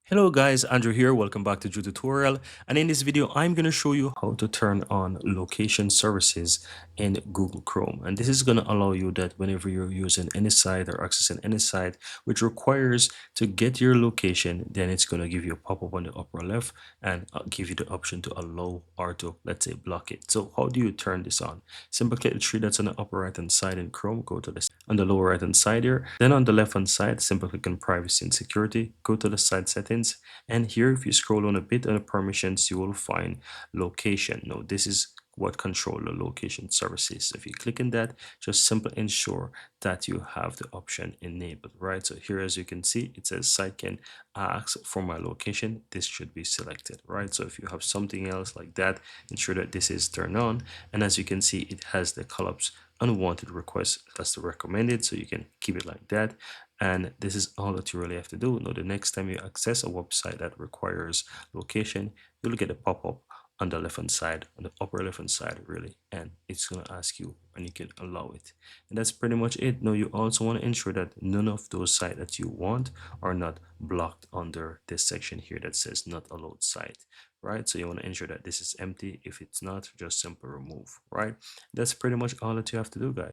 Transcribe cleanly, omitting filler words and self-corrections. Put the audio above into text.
Hello guys, Andrew here. Welcome back to Drew Tutorial. And in this video, I'm going to show you how to turn on location services in Google Chrome. And this is going to allow you that whenever you're using any site or accessing any site which requires to get your location, then it's going to give you a pop-up on the upper left and give you the option to allow or to, let's say, block it. So how do you turn this on? Simply click the three dots on the upper right hand side in Chrome, go to the on the lower right hand side here. Then on the left hand side, simply click on privacy and security, go to the site settings, and here if you scroll on a bit on the permissions, you will find location. Now this is what control the location services. If you click on that, just simply ensure that you have the option enabled, right? So here, as you can see, it says site can ask for my location. This should be selected, right? So if you have something else like that, ensure that this is turned on. And as you can see, it has the collapse unwanted requests as the recommended, so you can keep it like that. And this is all that you really have to do. Now the next time you access a website that requires location, you'll get a pop-up on the left hand side, on the upper left hand side really, and it's going to ask you and you can allow it. And that's pretty much it. Now you also want to ensure that none of those sites that you want are not blocked under this section here that says not allowed site, right? So you want to ensure that this is empty. If it's not, just simply remove, right? That's pretty much all that you have to do, guys.